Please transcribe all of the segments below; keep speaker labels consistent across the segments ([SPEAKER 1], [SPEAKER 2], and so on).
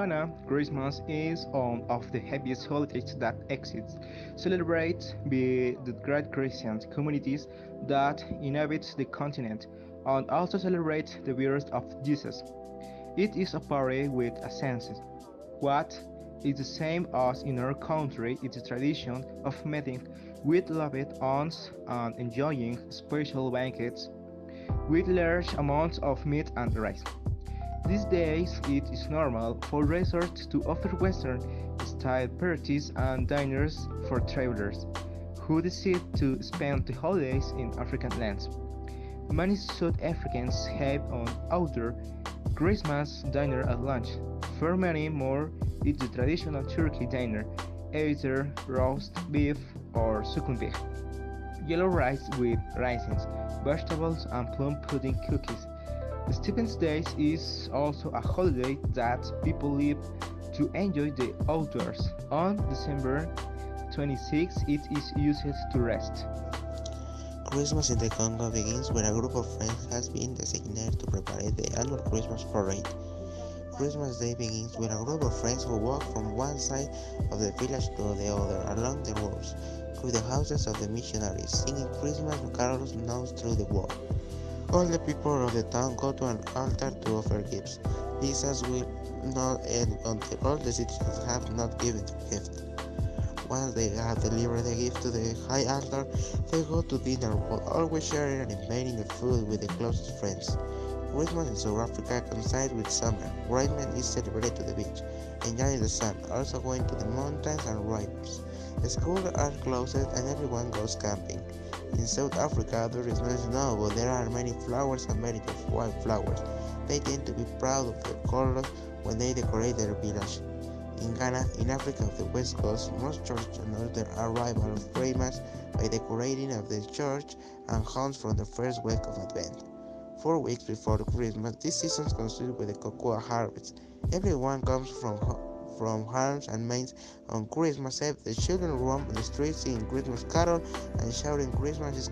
[SPEAKER 1] Quintana, Christmas is one of the happiest holidays that exist, celebrated by the great Christian communities that inhabit the continent, and also celebrate the birth of Jesus. It is a party with a sense. What is the same as in our country is the tradition of meeting with loved ones and enjoying special banquets with large amounts of meat and rice. These days, it is normal for resorts to offer Western-style parties and dinners for travelers who decide to spend the holidays in African lands. Many South Africans have an outdoor Christmas dinner at lunch. For many more, it's the traditional turkey dinner, either roast beef or suckling pig. Yellow rice with raisins, vegetables, and plum pudding cookies. Stephen's Day is also a holiday that people live to enjoy the outdoors. On December 26, it is used to rest.
[SPEAKER 2] Christmas in the Congo begins when a group of friends has been designated to prepare the annual Christmas parade. Christmas Day begins when a group of friends who walk from one side of the village to the other along the roads through the houses of the missionaries, singing Christmas carols known through the world. All the people of the town go to an altar to offer gifts. This as will not end until all the citizens have not given their gift. Once they have delivered the gift to the high altar, they go to dinner, but always sharing and invading the food with the closest friends. Christmas in South Africa coincides with summer. Reyna is celebrated to the beach, enjoying the sun, also going to the mountains and rivers. The schools are closed and everyone goes camping. In South Africa, there is no snow, but there are many flowers and varieties of wildflowers. They tend to be proud of their colors when they decorate their village. In Ghana, in Africa of the West Coast, most churches announce their arrival of Christmas by decorating of the church and homes from the first week of Advent. 4 weeks before Christmas, this season consists with the cocoa harvest. Everyone comes from farms and mines on Christmas Eve. The children roam the streets singing Christmas carol and shouting Christmas is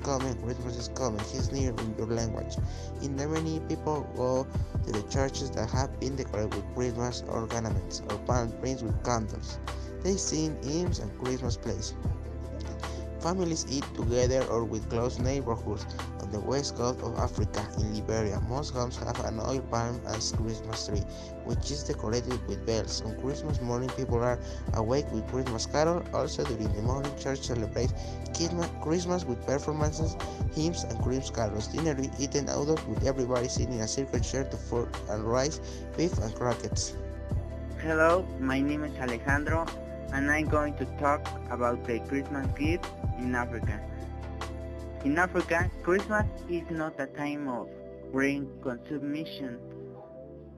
[SPEAKER 2] coming, he's near in your language. In the many people go to the churches that have been decorated with Christmas ornaments or palm trees with candles. They sing hymns and Christmas plays. Families eat together or with close neighborhoods. On the west coast of Africa, in Liberia, most homes have an oil palm as Christmas tree, which is decorated with bells. On Christmas morning, people are awake with Christmas carol. Also during the morning, church celebrates Christmas with performances, hymns, and Christmas carols. Dinner is eaten outdoors with everybody sitting in a circle chair to food and rice, beef, and croquettes.
[SPEAKER 3] Hello, my name is Alejandro, and I'm going to talk about the Christmas gifts in Africa. In Africa, Christmas is not a time of great consumption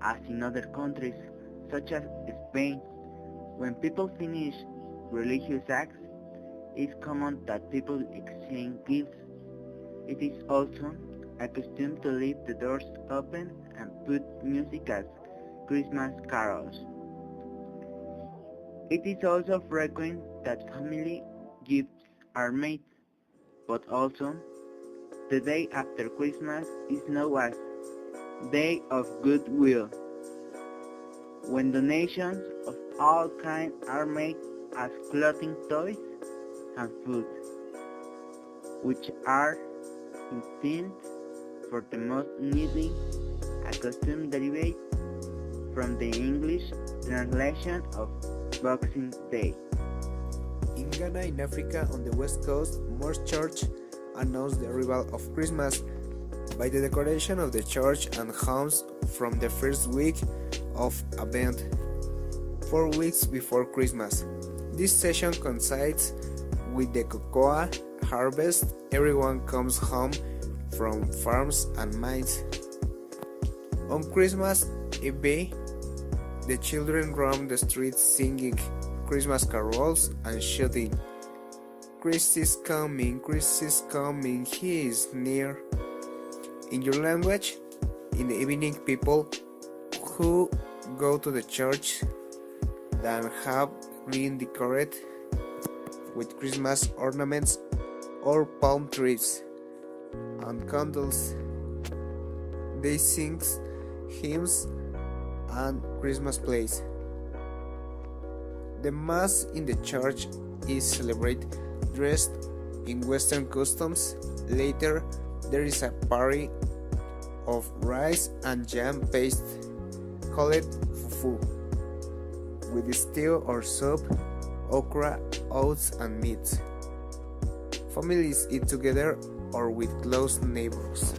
[SPEAKER 3] as in other countries, such as Spain. When people finish religious acts, it's common that people exchange gifts. It is also a custom to leave the doors open and put music as Christmas carols. It is also frequent that family gifts are made, but also the day after Christmas is known as Day of Goodwill, when donations of all kinds are made as clothing, toys, and food, which are intended for the most needy, a custom derived from the English translation of Boxing Day.
[SPEAKER 4] In Ghana, in Africa, on the west coast, most churches announce the arrival of Christmas by the decoration of the church and homes from the first week of Advent, 4 weeks before Christmas. This session coincides with the cocoa harvest. Everyone comes home from farms and mines. On Christmas Eve, the children roam the streets singing Christmas carols and shouting, Christ is coming, he is near. In your language, in the evening, people who go to the church that have been decorated with Christmas ornaments or palm trees and candles, they sing hymns and Christmas plays. The mass in the church is celebrated dressed in Western customs. Later, there is a party of rice and jam paste called fufu, with stew or soup, okra, oats, and meat. Families eat together or with close neighbors.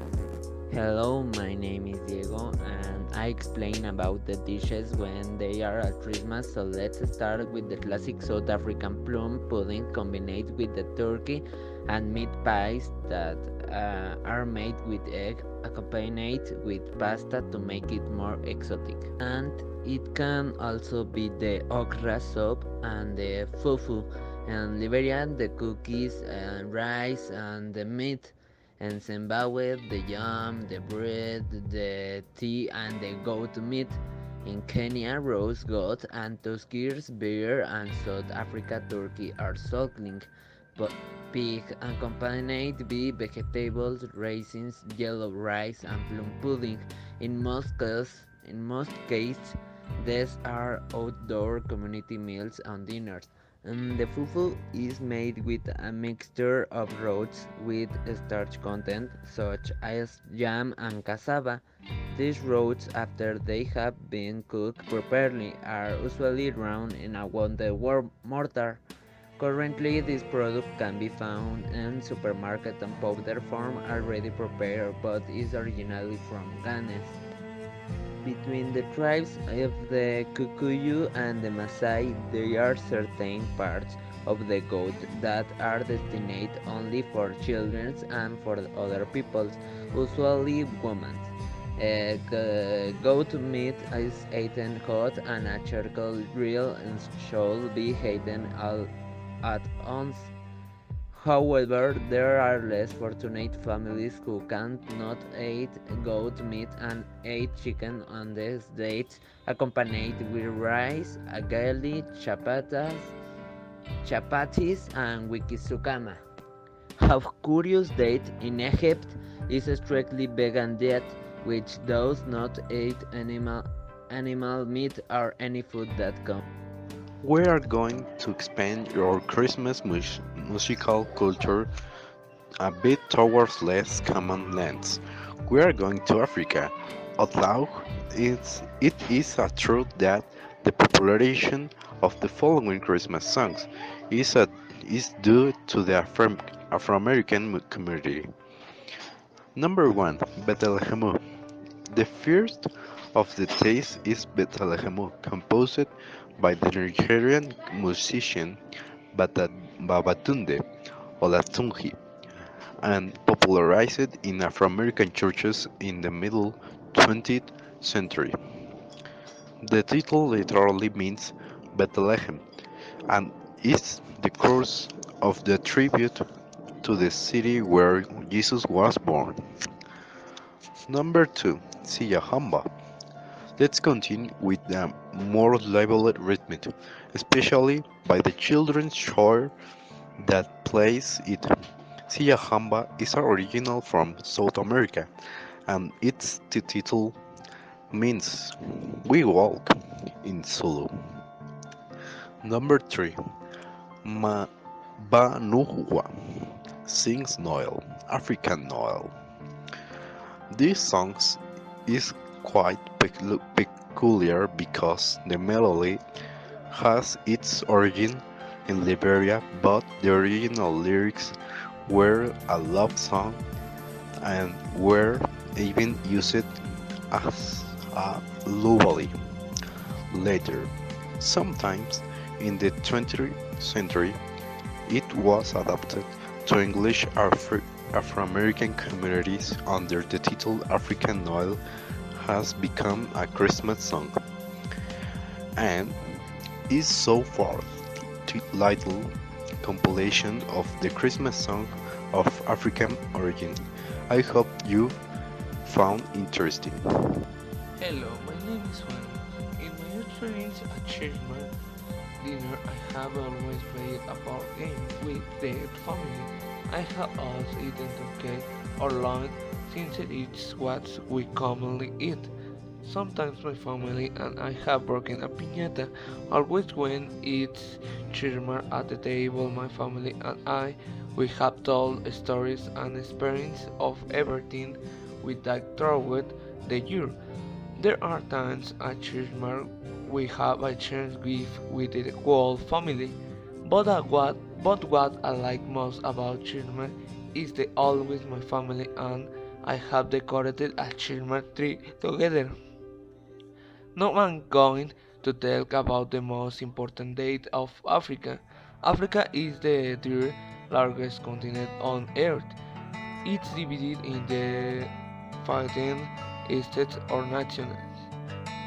[SPEAKER 5] Hello, my name is Diego and I explain about the dishes when they are at Christmas. So let's start with the classic South African plum pudding combined with the turkey and meat pies that are made with egg accompanied with pasta to make it more exotic. And it can also be the okra soup and the fufu. In Liberia, the cookies and rice and the meat. In Zimbabwe, the yam, the bread, the tea, and the goat meat. In Kenya, roast goat and Tuskers, beer, and South Africa, turkey are suckling. But pig accompanied by vegetables, raisins, yellow rice, and plum pudding. In most cases, these are outdoor community meals and dinners. The fufu is made with a mixture of roads with starch content, such as yam and cassava. These roads, after they have been cooked properly, are usually round in a wounded mortar. Currently, this product can be found in supermarket and powder form already prepared, but is originally from Ghana. Between the tribes of the Kikuyu and the Maasai, there are certain parts of the goat that are destined only for children and for other peoples, usually women. Goat meat is eaten hot and a charcoal grill and should be eaten all at once. However, there are less fortunate families who cannot eat goat meat and eat chicken on these dates, accompanied with rice, agali, chapatis, and wikisukama. A curious date in Egypt is a strictly vegan diet, which does not eat animal meat or any food that comes.
[SPEAKER 6] We are going to expand your Christmas musical culture a bit towards less common lands. We are going to Africa. Although it is a truth that the popularization of the following Christmas songs is due to the Afro-American community. Number 1. Bethlehemu. The first of the taste is Bethlehemu, composed by the Nigerian musician Babatunde Olatunji and popularized in Afro-American churches in the middle 20th century. The title literally means Bethlehem and is the chorus of the tribute to the city where Jesus was born. Number 2. Siyahamba. Let's continue with the more lively rhythm, especially by the children's choir that plays it. Siyahamba is original from South America, and its title means "we walk" in Zulu. Number 3. Mabanuhwa sings Noel, African Noel. This song is quite peculiar because the melody has its origin in Liberia, but the original lyrics were a love song and were even used as a lullaby later. Sometimes in the 20th century, it was adapted to English Afro-American communities under the title African Noel has become a Christmas song and is so far titled compilation of the Christmas song of African origin. I hope you found interesting.
[SPEAKER 7] Hello, my name is Juan. In my experience at Christmas dinner, I have always played a board game with the family. I have also eaten turkey or lunch since it is what we commonly eat. Sometimes my family and I have broken a piñata. Always when it's Christmas at the table, my family and I we have told stories and experiences of everything we that throughout the year. There are times at Christmas we have a chance with the whole family. But what I like most about Christmas is the always my family and I have decorated a Christmas tree together. Now I'm going to talk about the most important date of Africa. Africa is the third largest continent on Earth. It's divided in the 15 states or nations.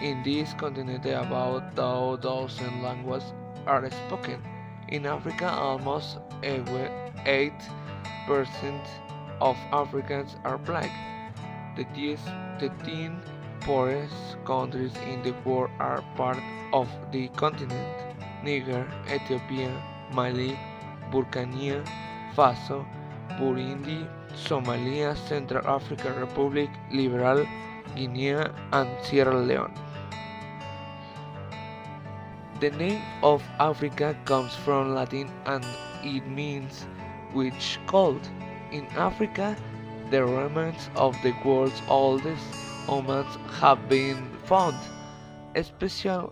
[SPEAKER 7] In this continent, about 2,000 languages are spoken. In Africa, almost 8% of Africans are black. The 10 poorest countries in the world are part of the continent: Niger, Ethiopia, Mali, Burkina Faso, Burundi, Somalia, Central African Republic, Liberal Guinea, and Sierra Leone. The name of Africa comes from Latin and it means "which cold". In Africa, the remains of the world's oldest humans have been found. Especially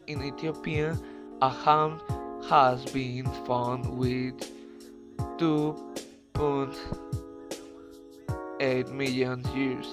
[SPEAKER 7] in Ethiopia, a hand has been found with 2.8 million years.